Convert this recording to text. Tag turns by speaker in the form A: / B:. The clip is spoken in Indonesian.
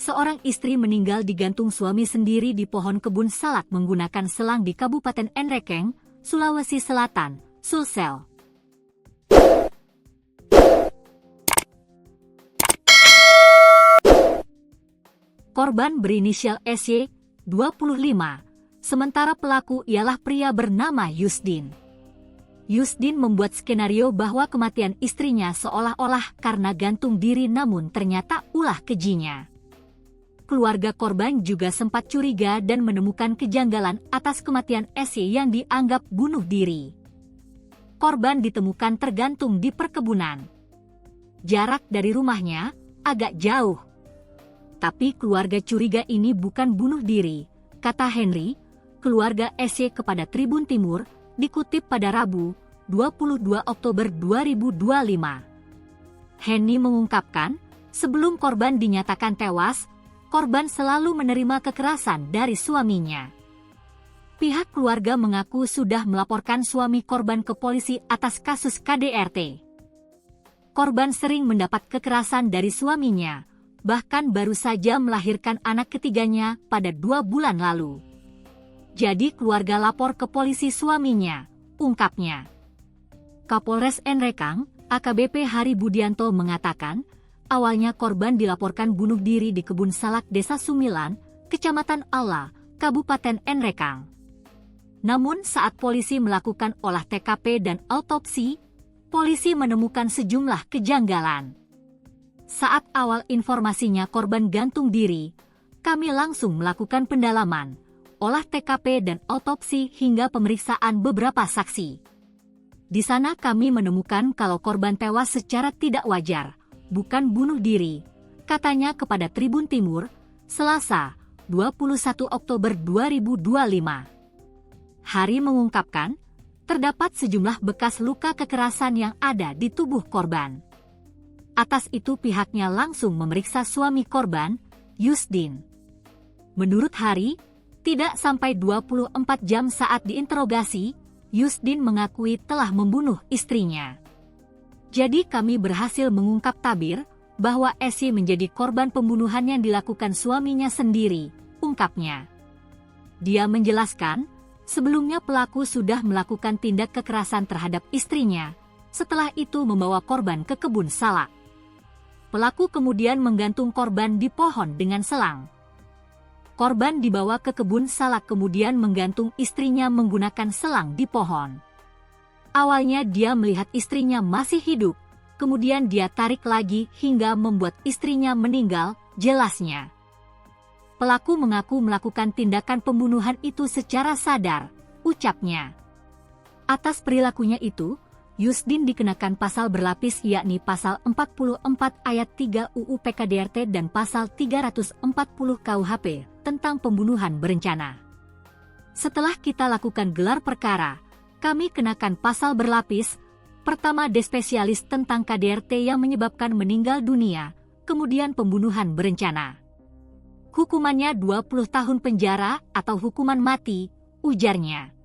A: Seorang istri meninggal digantung suami sendiri di pohon kebun salak menggunakan selang di Kabupaten Enrekeng, Sulawesi Selatan, Sulsel. Korban berinisial SY, 25, sementara pelaku ialah pria bernama Yusdin. Yusdin membuat skenario bahwa kematian istrinya seolah-olah karena gantung diri, namun ternyata ulah kejinya. Keluarga korban juga sempat curiga dan menemukan kejanggalan atas kematian SY yang dianggap bunuh diri. Korban ditemukan tergantung di perkebunan. Jarak dari rumahnya agak jauh. Tapi keluarga curiga ini bukan bunuh diri, kata Henry, keluarga SY kepada Tribun Timur, dikutip pada Rabu, 22 Oktober 2025. Henry mengungkapkan, sebelum korban dinyatakan tewas, korban selalu menerima kekerasan dari suaminya. Pihak keluarga mengaku sudah melaporkan suami korban ke polisi atas kasus KDRT. Korban sering mendapat kekerasan dari suaminya, bahkan baru saja melahirkan anak ketiganya pada 2 bulan lalu. Jadi keluarga lapor ke polisi suaminya, ungkapnya. Kapolres Enrekang, AKBP Hari Budianto mengatakan, awalnya korban dilaporkan bunuh diri di kebun salak Desa Sumilan, Kecamatan Ala, Kabupaten Enrekang. Namun saat polisi melakukan olah TKP dan autopsi, polisi menemukan sejumlah kejanggalan. Saat awal informasinya korban gantung diri, kami langsung melakukan pendalaman, olah TKP dan autopsi hingga pemeriksaan beberapa saksi. Di sana kami menemukan kalau korban tewas secara tidak wajar, bukan bunuh diri, katanya kepada Tribun Timur, Selasa, 21 Oktober 2025. Hari mengungkapkan, terdapat sejumlah bekas luka kekerasan yang ada di tubuh korban. Atas itu pihaknya langsung memeriksa suami korban, Yusdin. Menurut Hari, tidak sampai 24 jam saat diinterogasi, Yusdin mengakui telah membunuh istrinya. Jadi kami berhasil mengungkap tabir bahwa SY menjadi korban pembunuhan yang dilakukan suaminya sendiri, ungkapnya. Dia menjelaskan, sebelumnya pelaku sudah melakukan tindak kekerasan terhadap istrinya, setelah itu membawa korban ke kebun salak. Pelaku kemudian menggantung korban di pohon dengan selang. Korban dibawa ke kebun salak kemudian menggantung istrinya menggunakan selang di pohon. Awalnya dia melihat istrinya masih hidup, kemudian dia tarik lagi hingga membuat istrinya meninggal, jelasnya. Pelaku mengaku melakukan tindakan pembunuhan itu secara sadar, ucapnya. Atas perilakunya itu, Yusdin dikenakan pasal berlapis yakni pasal 44 ayat 3 UU PKDRT dan pasal 340 KUHP tentang pembunuhan berencana. Setelah kita lakukan gelar perkara, kami kenakan pasal berlapis, pertama despesialis tentang KDRT yang menyebabkan meninggal dunia, kemudian pembunuhan berencana. Hukumannya 20 tahun penjara atau hukuman mati, ujarnya.